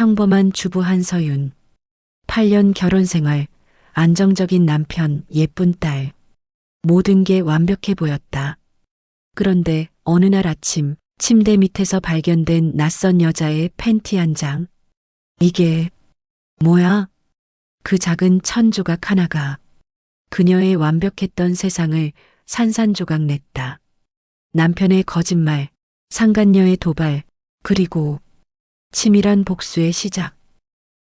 평범한 주부 한서윤. 8년 결혼 생활, 안정적인 남편, 예쁜 딸. 모든 게 완벽해 보였다. 그런데 어느 날 아침 침대 밑에서 발견된 낯선 여자의 팬티 한 장. 이게 뭐야? 그 작은 천 조각 하나가 그녀의 완벽했던 세상을 산산조각 냈다. 남편의 거짓말, 상간녀의 도발, 그리고 치밀한 복수의 시작.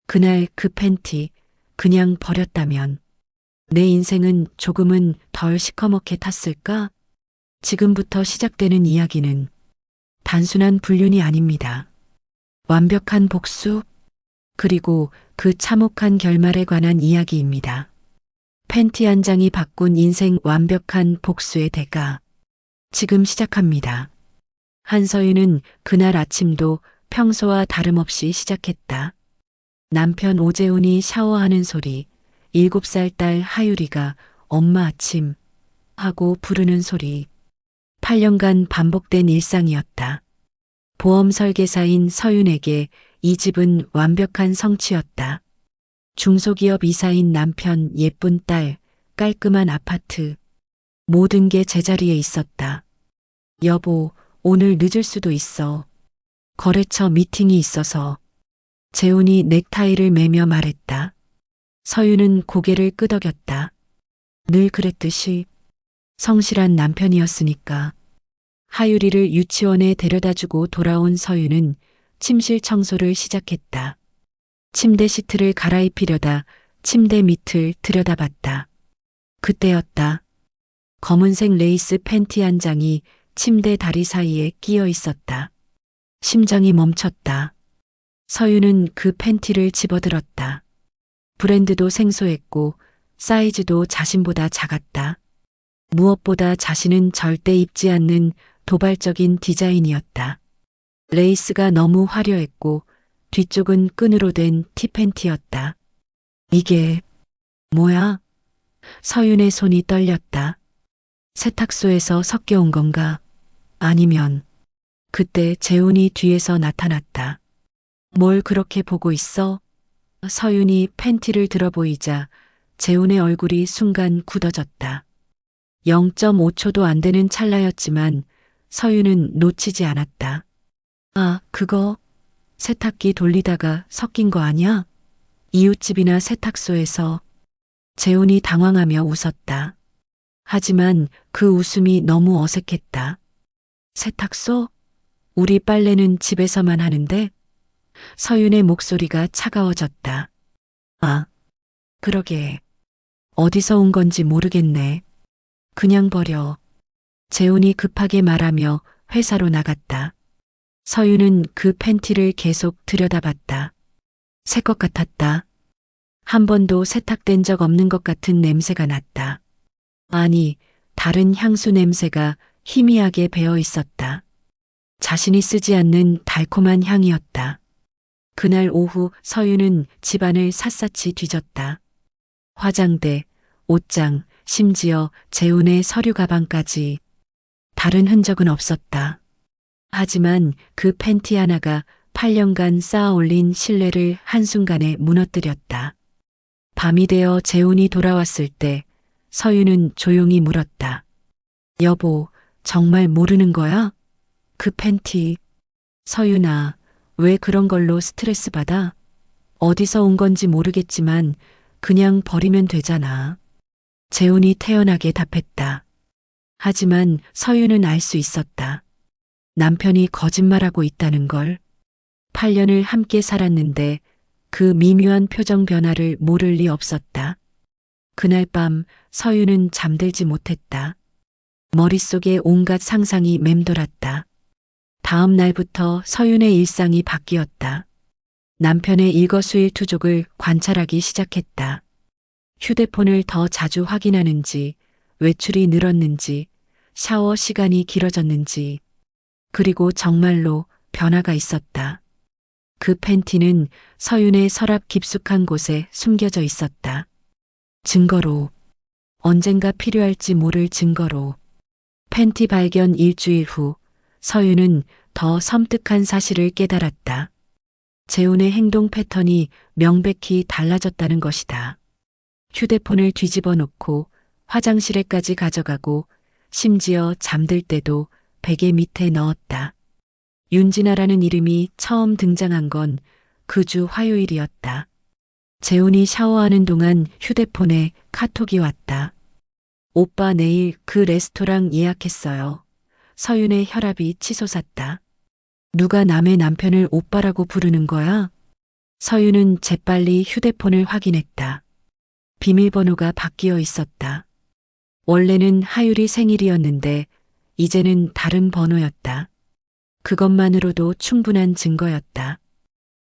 그날 그 팬티 그냥 버렸다면 내 인생은 조금은 덜 시커멓게 탔을까? 지금부터 시작되는 이야기는 단순한 불륜이 아닙니다. 완벽한 복수, 그리고 그 참혹한 결말에 관한 이야기입니다. 팬티 한 장이 바꾼 인생 완벽한 복수의 대가. 지금 시작합니다. 한서윤은 그날 아침도 평소와 다름없이 시작했다. 남편 오재훈이 샤워하는 소리, 7살 딸 하유리가 엄마 아침 하고 부르는 소리. 8년간 반복된 일상이었다. 보험 설계사인 서윤에게 이 집은 완벽한 성취였다. 중소기업 이사인 남편, 예쁜 딸, 깔끔한 아파트. 모든 게 제자리에 있었다. 여보, 오늘 늦을 수도 있어. 거래처 미팅이 있어서. 재훈이 넥타이를 매며 말했다. 서윤은 고개를 끄덕였다. 늘 그랬듯이 성실한 남편이었으니까. 하유리를 유치원에 데려다주고 돌아온 서윤은 침실 청소를 시작했다. 침대 시트를 갈아입히려다 침대 밑을 들여다봤다. 그때였다. 검은색 레이스 팬티 한 장이 침대 다리 사이에 끼어 있었다. 심장이 멈췄다. 서윤은 그 팬티를 집어들었다. 브랜드도 생소했고 사이즈도 자신보다 작았다. 무엇보다 자신은 절대 입지 않는 도발적인 디자인이었다. 레이스가 너무 화려했고 뒤쪽은 끈으로 된 티팬티였다. 이게 뭐야? 서윤의 손이 떨렸다. 세탁소에서 섞여온 건가? 아니면 그때 재훈이 뒤에서 나타났다. 뭘 그렇게 보고 있어? 서윤이 팬티를 들어보이자 재훈의 얼굴이 순간 굳어졌다. 0.5초도 안 되는 찰나였지만 서윤은 놓치지 않았다. 아, 그거 세탁기 돌리다가 섞인 거 아니야? 이웃집이나 세탁소에서. 재훈이 당황하며 웃었다. 하지만 그 웃음이 너무 어색했다. 세탁소? 우리 빨래는 집에서만 하는데? 서윤의 목소리가 차가워졌다. 아, 그러게. 어디서 온 건지 모르겠네. 그냥 버려. 재훈이 급하게 말하며 회사로 나갔다. 서윤은 그 팬티를 계속 들여다봤다. 새 것 같았다. 한 번도 세탁된 적 없는 것 같은 냄새가 났다. 아니, 다른 향수 냄새가 희미하게 배어 있었다. 자신이 쓰지 않는 달콤한 향이었다. 그날 오후 서윤은 집안을 샅샅이 뒤졌다. 화장대, 옷장, 심지어 재훈의 서류 가방까지. 다른 흔적은 없었다. 하지만 그 팬티 하나가 8년간 쌓아 올린 신뢰를 한순간에 무너뜨렸다. 밤이 되어 재훈이 돌아왔을 때 서윤은 조용히 물었다. 여보, 정말 모르는 거야? 그 팬티. 서윤아, 왜 그런 걸로 스트레스 받아? 어디서 온 건지 모르겠지만 그냥 버리면 되잖아. 재훈이 태연하게 답했다. 하지만 서윤은 알 수 있었다. 남편이 거짓말하고 있다는 걸. 8년을 함께 살았는데 그 미묘한 표정 변화를 모를 리 없었다. 그날 밤 서윤은 잠들지 못했다. 머릿속에 온갖 상상이 맴돌았다. 다음 날부터 서윤의 일상이 바뀌었다. 남편의 일거수일투족을 관찰하기 시작했다. 휴대폰을 더 자주 확인하는지, 외출이 늘었는지, 샤워 시간이 길어졌는지, 그리고 정말로 변화가 있었다. 그 팬티는 서윤의 서랍 깊숙한 곳에 숨겨져 있었다. 증거로, 언젠가 필요할지 모를 증거로. 팬티 발견 일주일 후 서윤은 더 섬뜩한 사실을 깨달았다. 재훈의 행동 패턴이 명백히 달라졌다는 것이다. 휴대폰을 뒤집어 놓고 화장실에까지 가져가고 심지어 잠들 때도 베개 밑에 넣었다. 윤진아라는 이름이 처음 등장한 건 그 주 화요일이었다. 재훈이 샤워하는 동안 휴대폰에 카톡이 왔다. 오빠 내일 그 레스토랑 예약했어요. 서윤의 혈압이 치솟았다. 누가 남의 남편을 오빠라고 부르는 거야? 서윤은 재빨리 휴대폰을 확인했다. 비밀번호가 바뀌어 있었다. 원래는 하율이 생일이었는데 이제는 다른 번호였다. 그것만으로도 충분한 증거였다.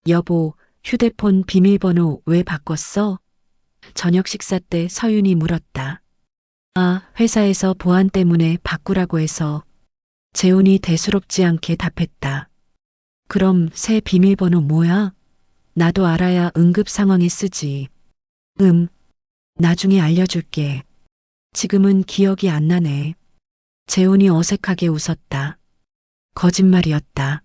여보, 휴대폰 비밀번호 왜 바꿨어? 저녁 식사 때 서윤이 물었다. 아, 회사에서 보안 때문에 바꾸라고 해서. 재훈이 대수롭지 않게 답했다. 그럼 새 비밀번호 뭐야? 나도 알아야 응급 상황에 쓰지. 나중에 알려줄게. 지금은 기억이 안 나네. 재훈이 어색하게 웃었다. 거짓말이었다.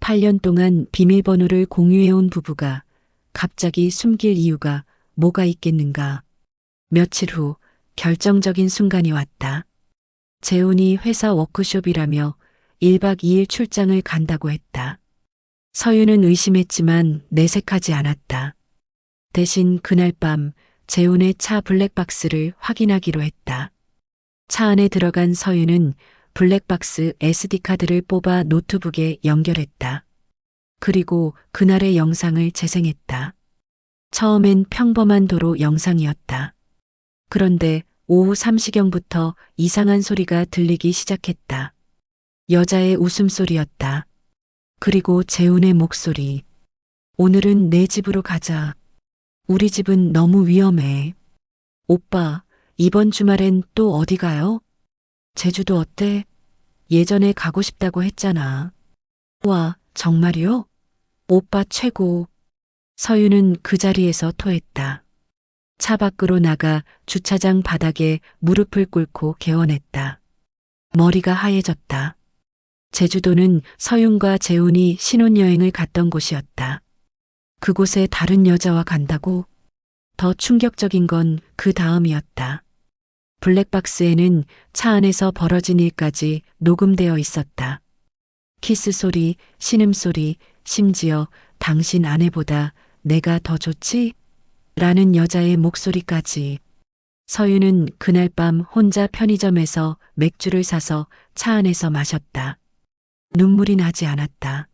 8년 동안 비밀번호를 공유해온 부부가 갑자기 숨길 이유가 뭐가 있겠는가. 며칠 후 결정적인 순간이 왔다. 재훈이 회사 워크숍이라며 1박 2일 출장을 간다고 했다. 서윤은 의심했지만 내색하지 않았다. 대신 그날 밤 재훈의 차 블랙박스를 확인하기로 했다. 차 안에 들어간 서윤은 블랙박스 SD카드를 뽑아 노트북에 연결했다. 그리고 그날의 영상을 재생했다. 처음엔 평범한 도로 영상이었다. 그런데 오후 3시경부터 이상한 소리가 들리기 시작했다. 여자의 웃음소리였다. 그리고 재훈의 목소리. 오늘은 내 집으로 가자. 우리 집은 너무 위험해. 오빠, 이번 주말엔 또 어디 가요? 제주도 어때? 예전에 가고 싶다고 했잖아. 와, 정말이요? 오빠 최고. 서윤은 그 자리에서 토했다. 차 밖으로 나가 주차장 바닥에 무릎을 꿇고 개원했다. 머리가 하얘졌다. 제주도는 서윤과 재훈이 신혼여행을 갔던 곳이었다. 그곳에 다른 여자와 간다고? 더 충격적인 건 그 다음이었다. 블랙박스에는 차 안에서 벌어진 일까지 녹음되어 있었다. 키스 소리, 신음소리, 심지어 당신 아내보다 내가 더 좋지? 라는 여자의 목소리까지. 서윤은 그날 밤 혼자 편의점에서 맥주를 사서 차 안에서 마셨다. 눈물이 나지 않았다.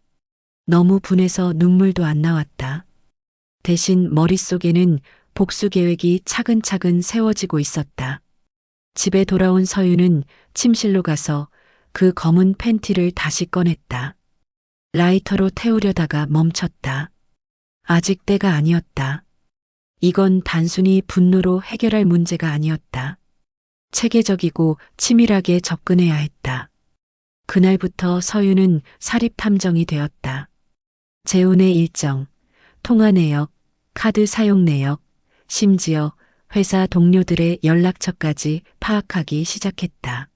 너무 분해서 눈물도 안 나왔다. 대신 머릿속에는 복수 계획이 차근차근 세워지고 있었다. 집에 돌아온 서윤은 침실로 가서 그 검은 팬티를 다시 꺼냈다. 라이터로 태우려다가 멈췄다. 아직 때가 아니었다. 이건 단순히 분노로 해결할 문제가 아니었다. 체계적이고 치밀하게 접근해야 했다. 그날부터 서윤은 사립탐정이 되었다. 재훈의 일정, 통화 내역, 카드 사용 내역, 심지어 회사 동료들의 연락처까지 파악하기 시작했다.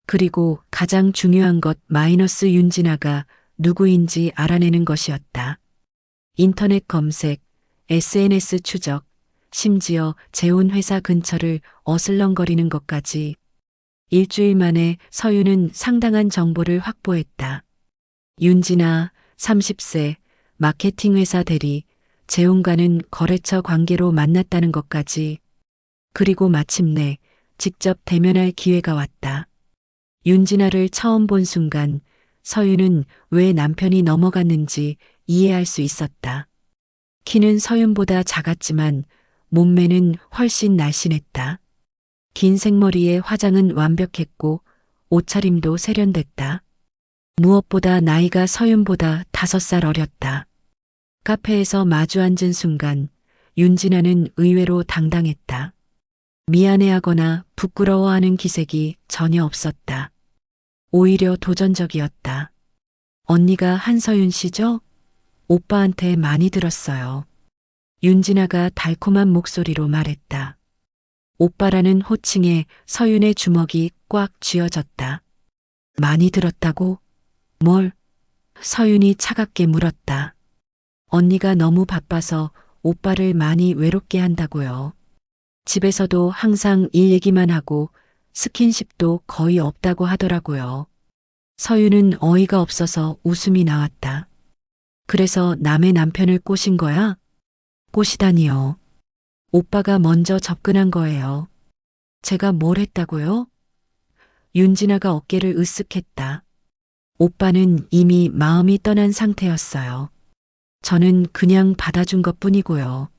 그리고 가장 중요한 것 마이너스 윤진아가 누구인지 알아내는 것이었다. 인터넷 검색, SNS 추적, 심지어 재훈 회사 근처를 어슬렁거리는 것까지. 일주일 만에 서윤은 상당한 정보를 확보했다. 윤진아, 30세, 마케팅 회사 대리, 재훈과는 거래처 관계로 만났다는 것까지. 그리고 마침내 직접 대면할 기회가 왔다. 윤진아를 처음 본 순간 서윤은 왜 남편이 넘어갔는지 이해할 수 있었다. 키는 서윤보다 작았지만 몸매는 훨씬 날씬했다. 긴 생머리에 화장은 완벽했고 옷차림도 세련됐다. 무엇보다 나이가 서윤보다 5살 어렸다. 카페에서 마주 앉은 순간 윤진아는 의외로 당당했다. 미안해하거나 부끄러워하는 기색이 전혀 없었다. 오히려 도전적이었다. 언니가 한서윤 씨죠? 오빠한테 많이 들었어요. 윤진아가 달콤한 목소리로 말했다. 오빠라는 호칭에 서윤의 주먹이 꽉 쥐어졌다. 많이 들었다고? 뭘? 서윤이 차갑게 물었다. 언니가 너무 바빠서 오빠를 많이 외롭게 한다고요. 집에서도 항상 일 얘기만 하고 스킨십도 거의 없다고 하더라고요. 서유는 어이가 없어서 웃음이 나왔다. 그래서 남의 남편을 꼬신 거야? 꼬시다니요. 오빠가 먼저 접근한 거예요. 제가 뭘 했다고요? 윤진아가 어깨를 으쓱했다. 오빠는 이미 마음이 떠난 상태였어요. 저는 그냥 받아준 것 뿐이고요.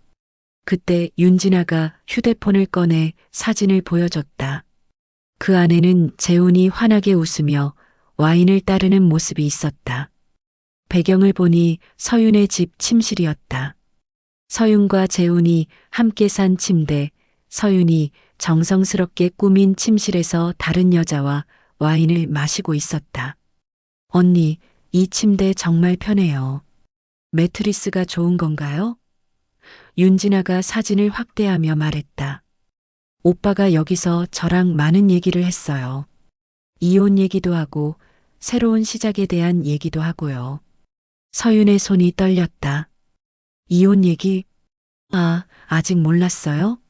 그때 윤진아가 휴대폰을 꺼내 사진을 보여줬다. 그 안에는 재훈이 환하게 웃으며 와인을 따르는 모습이 있었다. 배경을 보니 서윤의 집 침실이었다. 서윤과 재훈이 함께 산 침대, 서윤이 정성스럽게 꾸민 침실에서 다른 여자와 와인을 마시고 있었다. 언니, 이 침대 정말 편해요. 매트리스가 좋은 건가요? 윤진아가 사진을 확대하며 말했다. 오빠가 여기서 저랑 많은 얘기를 했어요. 이혼 얘기도 하고 새로운 시작에 대한 얘기도 하고요. 서윤의 손이 떨렸다. 이혼 얘기? 아, 아직 몰랐어요?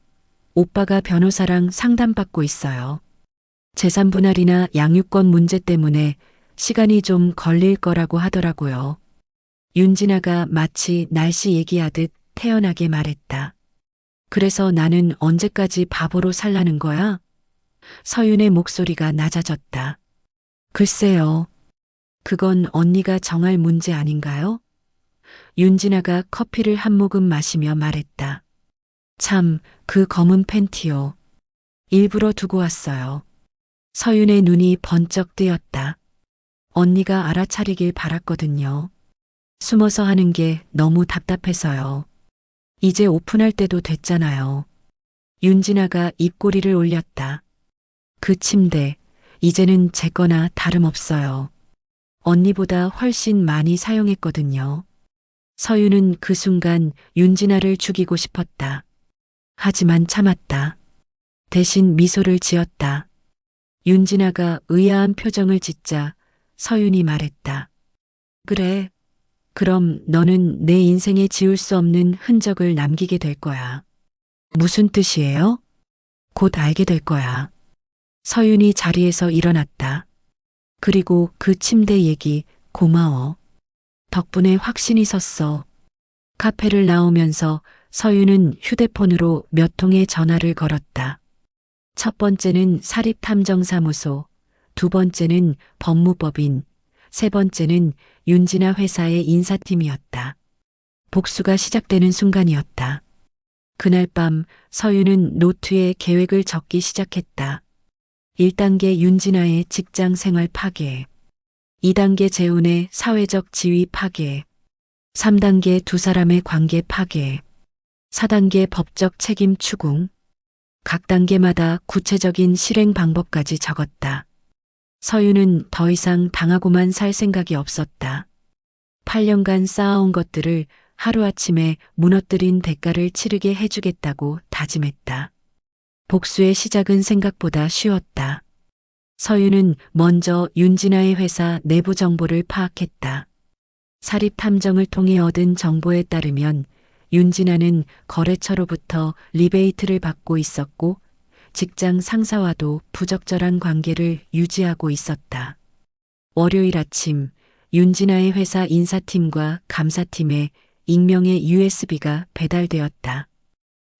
오빠가 변호사랑 상담받고 있어요. 재산 분할이나 양육권 문제 때문에 시간이 좀 걸릴 거라고 하더라고요. 윤진아가 마치 날씨 얘기하듯 태연하게 말했다. 그래서 나는 언제까지 바보로 살라는 거야? 서윤의 목소리가 낮아졌다. 글쎄요. 그건 언니가 정할 문제 아닌가요? 윤진아가 커피를 한 모금 마시며 말했다. 참, 그 검은 팬티요. 일부러 두고 왔어요. 서윤의 눈이 번쩍 뜨였다. 언니가 알아차리길 바랐거든요. 숨어서 하는 게 너무 답답해서요. 이제 오픈할 때도 됐잖아요. 윤진아가 입꼬리를 올렸다. 그 침대, 이제는 제 거나 다름없어요. 언니보다 훨씬 많이 사용했거든요. 서윤은 그 순간 윤진아를 죽이고 싶었다. 하지만 참았다. 대신 미소를 지었다. 윤진아가 의아한 표정을 짓자 서윤이 말했다. 그래. 그럼 너는 내 인생에 지울 수 없는 흔적을 남기게 될 거야. 무슨 뜻이에요? 곧 알게 될 거야. 서윤이 자리에서 일어났다. 그리고 그 침대 얘기 고마워. 덕분에 확신이 섰어. 카페를 나오면서 서윤은 휴대폰으로 몇 통의 전화를 걸었다. 첫 번째는 사립탐정사무소, 두 번째는 법무법인, 세 번째는 윤진아 회사의 인사팀이었다. 복수가 시작되는 순간이었다. 그날 밤 서윤은 노트에 계획을 적기 시작했다. 1단계 윤진아의 직장 생활 파괴, 2단계 재훈의 사회적 지위 파괴, 3단계 두 사람의 관계 파괴, 4단계 법적 책임 추궁. 각 단계마다 구체적인 실행 방법까지 적었다. 서윤은 더 이상 당하고만 살 생각이 없었다. 8년간 쌓아온 것들을 하루아침에 무너뜨린 대가를 치르게 해주겠다고 다짐했다. 복수의 시작은 생각보다 쉬웠다. 서윤은 먼저 윤진아의 회사 내부 정보를 파악했다. 사립탐정을 통해 얻은 정보에 따르면 윤진아는 거래처로부터 리베이트를 받고 있었고 직장 상사와도 부적절한 관계를 유지하고 있었다. 월요일 아침 윤진아의 회사 인사팀과 감사팀에 익명의 USB가 배달되었다.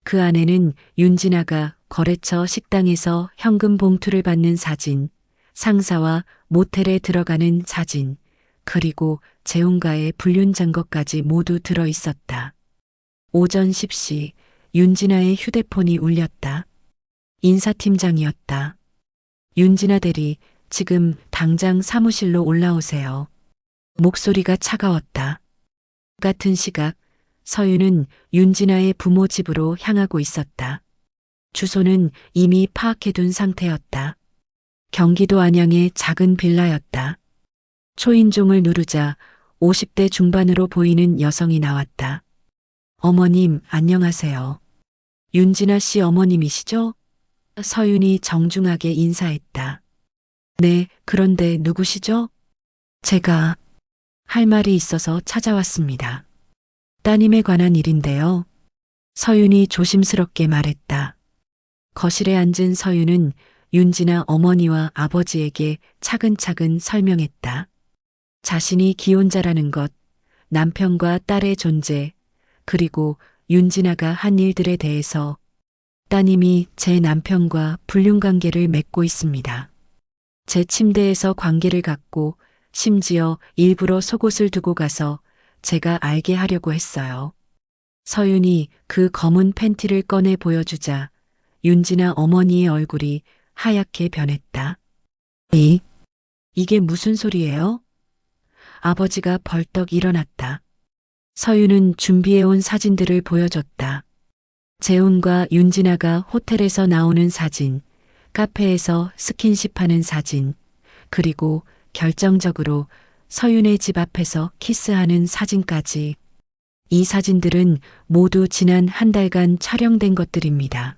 그 안에는 윤진아가 거래처 식당에서 현금 봉투를 받는 사진, 상사와 모텔에 들어가는 사진, 그리고 재훈과의 불륜 증거까지 모두 들어 있었다. 오전 10시 윤진아의 휴대폰이 울렸다. 인사팀장이었다. 윤진아 대리, 지금 당장 사무실로 올라오세요. 목소리가 차가웠다. 같은 시각 서윤은 윤진아의 부모 집으로 향하고 있었다. 주소는 이미 파악해둔 상태였다. 경기도 안양의 작은 빌라였다. 초인종을 누르자 50대 중반으로 보이는 여성이 나왔다. 어머님, 안녕하세요. 윤진아 씨 어머님이시죠? 서윤이 정중하게 인사했다. 네, 그런데 누구시죠? 제가 할 말이 있어서 찾아왔습니다. 따님에 관한 일인데요. 서윤이 조심스럽게 말했다. 거실에 앉은 서윤은 윤진아 어머니와 아버지에게 차근차근 설명했다. 자신이 기혼자라는 것, 남편과 딸의 존재, 그리고 윤진아가 한 일들에 대해서 따님이 제 남편과 불륜관계를 맺고 있습니다. 제 침대에서 관계를 갖고 심지어 일부러 속옷을 두고 가서 제가 알게 하려고 했어요. 서윤이 그 검은 팬티를 꺼내 보여주자 윤진아 어머니의 얼굴이 하얗게 변했다. 이게 무슨 소리예요? 아버지가 벌떡 일어났다. 서윤은 준비해온 사진들을 보여줬다. 재훈과 윤진아가 호텔에서 나오는 사진, 카페에서 스킨십하는 사진, 그리고 결정적으로 서윤의 집 앞에서 키스하는 사진까지. 이 사진들은 모두 지난 한 달간 촬영된 것들입니다.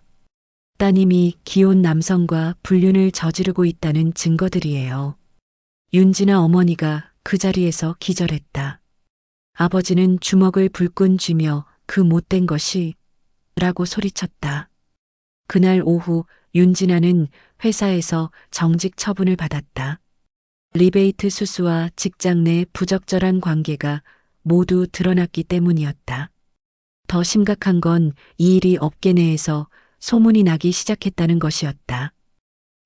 따님이 기혼 남성과 불륜을 저지르고 있다는 증거들이에요. 윤진아 어머니가 그 자리에서 기절했다. 아버지는 주먹을 불끈 쥐며 그 못된 것이 라고 소리쳤다. 그날 오후 윤진아는 회사에서 정직 처분을 받았다. 리베이트 수수와 직장 내 부적절한 관계가 모두 드러났기 때문이었다. 더 심각한 건 이 일이 업계 내에서 소문이 나기 시작했다는 것이었다.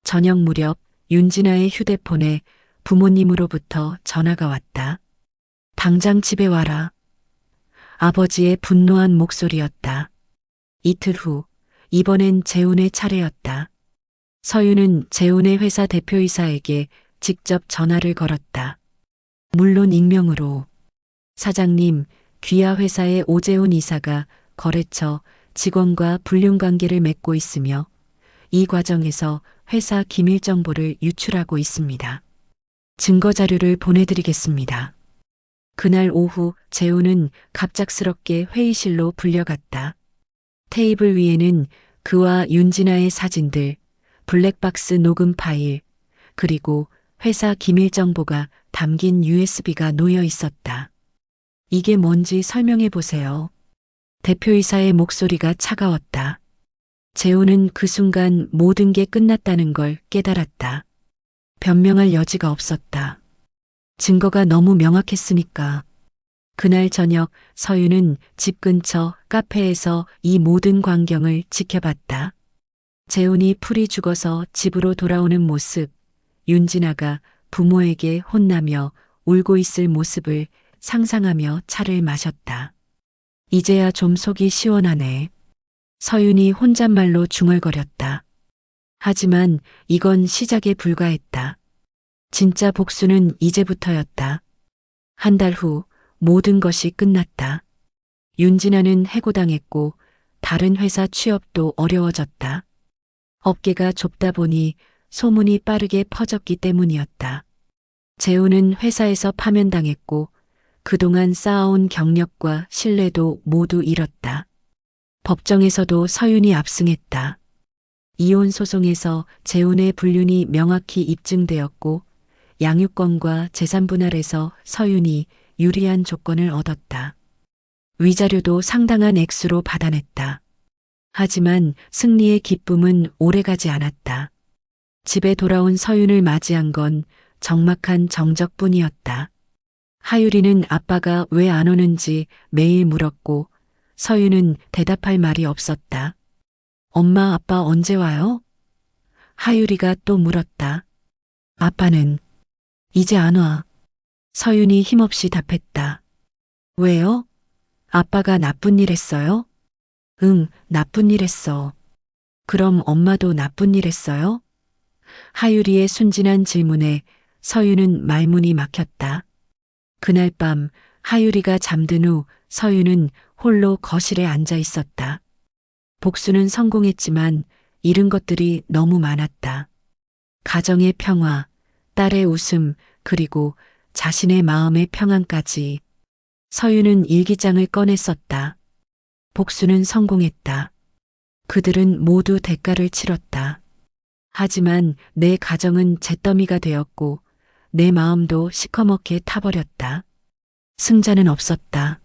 저녁 무렵 윤진아의 휴대폰에 부모님으로부터 전화가 왔다. 당장 집에 와라. 아버지의 분노한 목소리였다. 이틀 후, 이번엔 재훈의 차례였다. 서윤은 재훈의 회사 대표이사에게 직접 전화를 걸었다. 물론 익명으로. 사장님, 귀하 회사의 오재훈 이사가 거래처 직원과 불륜 관계를 맺고 있으며 이 과정에서 회사 기밀 정보를 유출하고 있습니다. 증거 자료를 보내드리겠습니다. 그날 오후 재훈은 갑작스럽게 회의실로 불려갔다. 테이블 위에는 그와 윤진아의 사진들, 블랙박스 녹음 파일, 그리고 회사 기밀 정보가 담긴 USB가 놓여 있었다. 이게 뭔지 설명해 보세요. 대표이사의 목소리가 차가웠다. 재훈은 그 순간 모든 게 끝났다는 걸 깨달았다. 변명할 여지가 없었다. 증거가 너무 명확했으니까. 그날 저녁 서윤은 집 근처 카페에서 이 모든 광경을 지켜봤다. 재훈이 풀이 죽어서 집으로 돌아오는 모습, 윤진아가 부모에게 혼나며 울고 있을 모습을 상상하며 차를 마셨다. 이제야 좀 속이 시원하네. 서윤이 혼잣말로 중얼거렸다. 하지만 이건 시작에 불과했다. 진짜 복수는 이제부터였다. 한 달 후 모든 것이 끝났다. 윤진아는 해고당했고 다른 회사 취업도 어려워졌다. 업계가 좁다 보니 소문이 빠르게 퍼졌기 때문이었다. 재훈은 회사에서 파면당했고 그동안 쌓아온 경력과 신뢰도 모두 잃었다. 법정에서도 서윤이 압승했다. 이혼 소송에서 재훈의 불륜이 명확히 입증되었고 양육권과 재산 분할에서 서윤이 유리한 조건을 얻었다. 위자료도 상당한 액수로 받아냈다. 하지만 승리의 기쁨은 오래가지 않았다. 집에 돌아온 서윤을 맞이한 건 적막한 정적뿐이었다. 하유리는 아빠가 왜 안 오는지 매일 물었고 서윤은 대답할 말이 없었다. 엄마, 아빠 언제 와요? 하유리가 또 물었다. 아빠는 이제 안 와. 서윤이 힘없이 답했다. 왜요? 아빠가 나쁜 일 했어요? 응, 나쁜 일 했어. 그럼 엄마도 나쁜 일 했어요? 하유리의 순진한 질문에 서윤은 말문이 막혔다. 그날 밤 하유리가 잠든 후 서윤은 홀로 거실에 앉아 있었다. 복수는 성공했지만 잃은 것들이 너무 많았다. 가정의 평화, 딸의 웃음, 그리고 자신의 마음의 평안까지. 서윤은 일기장을 꺼내 썼다. 복수는 성공했다. 그들은 모두 대가를 치렀다. 하지만 내 가정은 잿더미가 되었고 내 마음도 시커멓게 타버렸다. 승자는 없었다.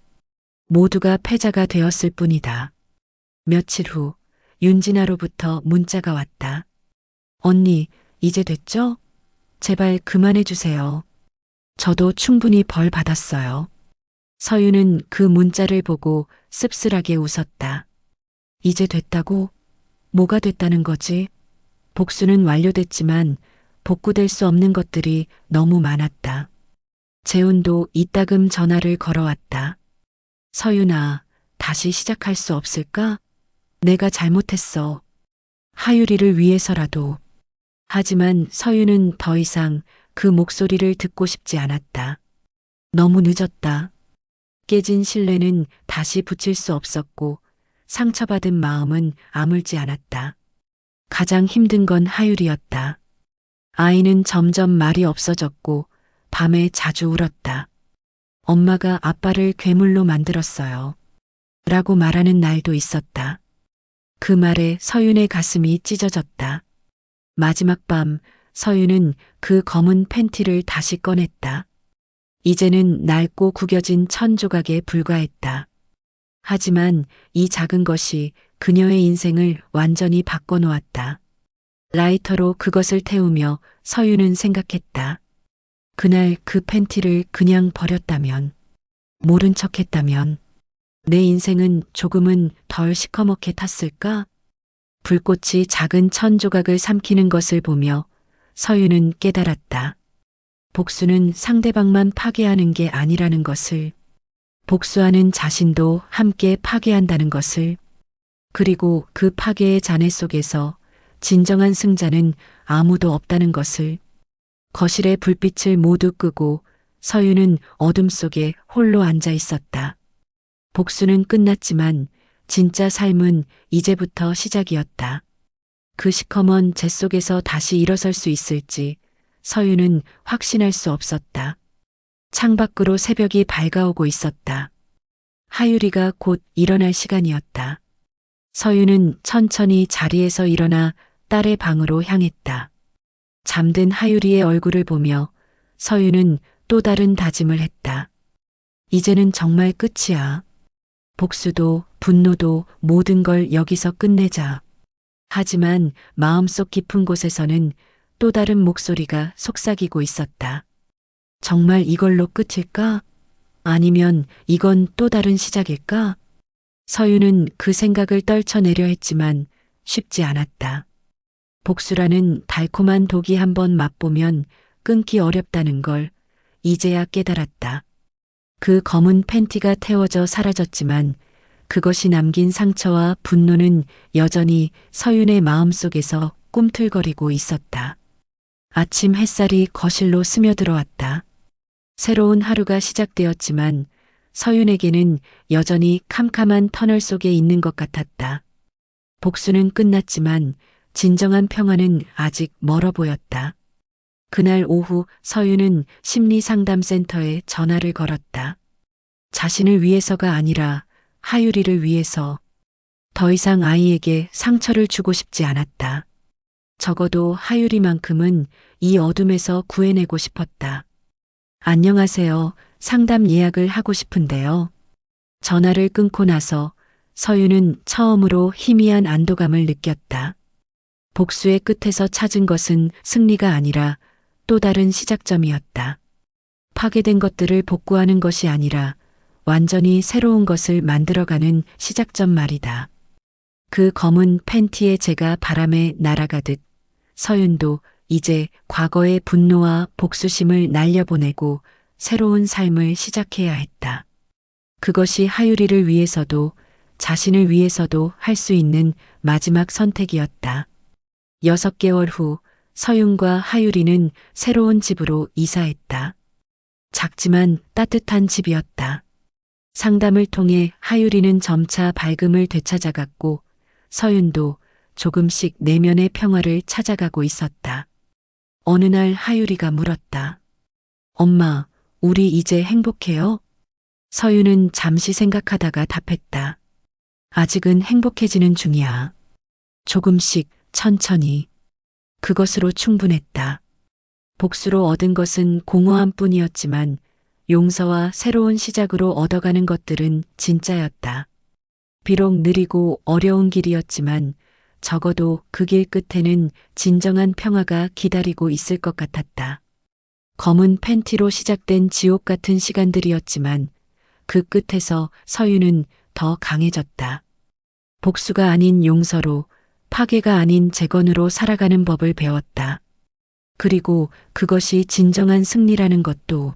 모두가 패자가 되었을 뿐이다. 며칠 후 윤진아로부터 문자가 왔다. 언니, 이제 됐죠? 제발 그만해 주세요. 저도 충분히 벌 받았어요. 서윤은 그 문자를 보고 씁쓸하게 웃었다. 이제 됐다고? 뭐가 됐다는 거지? 복수는 완료됐지만 복구될 수 없는 것들이 너무 많았다. 재훈도 이따금 전화를 걸어왔다. 서윤아, 다시 시작할 수 없을까? 내가 잘못했어. 하유리를 위해서라도. 하지만 서윤은 더 이상 그 목소리를 듣고 싶지 않았다. 너무 늦었다. 깨진 신뢰는 다시 붙일 수 없었고 상처받은 마음은 아물지 않았다. 가장 힘든 건 하율이었다. 아이는 점점 말이 없어졌고 밤에 자주 울었다. 엄마가 아빠를 괴물로 만들었어요. 라고 말하는 날도 있었다. 그 말에 서윤의 가슴이 찢어졌다. 마지막 밤 서윤은 그 검은 팬티를 다시 꺼냈다. 이제는 낡고 구겨진 천 조각에 불과했다. 하지만 이 작은 것이 그녀의 인생을 완전히 바꿔놓았다. 라이터로 그것을 태우며 서윤은 생각했다. 그날 그 팬티를 그냥 버렸다면, 모른 척했다면, 내 인생은 조금은 덜 시커멓게 탔을까? 불꽃이 작은 천 조각을 삼키는 것을 보며 서윤은 깨달았다. 복수는 상대방만 파괴하는 게 아니라는 것을, 복수하는 자신도 함께 파괴한다는 것을, 그리고 그 파괴의 잔해 속에서 진정한 승자는 아무도 없다는 것을. 거실의 불빛을 모두 끄고 서윤은 어둠 속에 홀로 앉아 있었다. 복수는 끝났지만 진짜 삶은 이제부터 시작이었다. 그 시커먼 재 속에서 다시 일어설 수 있을지 서윤은 확신할 수 없었다. 창밖으로 새벽이 밝아오고 있었다. 하유리가 곧 일어날 시간이었다. 서윤은 천천히 자리에서 일어나 딸의 방으로 향했다. 잠든 하유리의 얼굴을 보며 서윤은 또 다른 다짐을 했다. 이제는 정말 끝이야. 복수도 분노도 모든 걸 여기서 끝내자. 하지만 마음속 깊은 곳에서는 또 다른 목소리가 속삭이고 있었다. 정말 이걸로 끝일까? 아니면 이건 또 다른 시작일까? 서윤은 그 생각을 떨쳐내려 했지만 쉽지 않았다. 복수라는 달콤한 독이 한번 맛보면 끊기 어렵다는 걸 이제야 깨달았다. 그 검은 팬티가 태워져 사라졌지만 그것이 남긴 상처와 분노는 여전히 서윤의 마음속에서 꿈틀거리고 있었다. 아침 햇살이 거실로 스며들어왔다. 새로운 하루가 시작되었지만 서윤에게는 여전히 캄캄한 터널 속에 있는 것 같았다. 복수는 끝났지만 진정한 평화는 아직 멀어 보였다. 그날 오후 서윤은 심리상담센터에 전화를 걸었다. 자신을 위해서가 아니라 하유리를 위해서. 더 이상 아이에게 상처를 주고 싶지 않았다. 적어도 하유리만큼은 이 어둠에서 구해내고 싶었다. 안녕하세요. 상담 예약을 하고 싶은데요. 전화를 끊고 나서 서윤은 처음으로 희미한 안도감을 느꼈다. 복수의 끝에서 찾은 것은 승리가 아니라 또 다른 시작점이었다. 파괴된 것들을 복구하는 것이 아니라 완전히 새로운 것을 만들어가는 시작점 말이다. 그 검은 팬티의 재가 바람에 날아가듯 서윤도 이제 과거의 분노와 복수심을 날려보내고 새로운 삶을 시작해야 했다. 그것이 하유리를 위해서도 자신을 위해서도 할 수 있는 마지막 선택이었다. 6개월 후 서윤과 하유리는 새로운 집으로 이사했다. 작지만 따뜻한 집이었다. 상담을 통해 하유리는 점차 밝음을 되찾아갔고 서윤도 조금씩 내면의 평화를 찾아가고 있었다. 어느 날 하유리가 물었다. 엄마, 우리 이제 행복해요? 서윤은 잠시 생각하다가 답했다. 아직은 행복해지는 중이야. 조금씩 천천히. 그것으로 충분했다. 복수로 얻은 것은 공허함 뿐이었지만 용서와 새로운 시작으로 얻어가는 것들은 진짜였다. 비록 느리고 어려운 길이었지만 적어도 그 길 끝에는 진정한 평화가 기다리고 있을 것 같았다. 검은 팬티로 시작된 지옥 같은 시간들이었지만 그 끝에서 서유는 더 강해졌다. 복수가 아닌 용서로, 파괴가 아닌 재건으로 살아가는 법을 배웠다. 그리고 그것이 진정한 승리라는 것도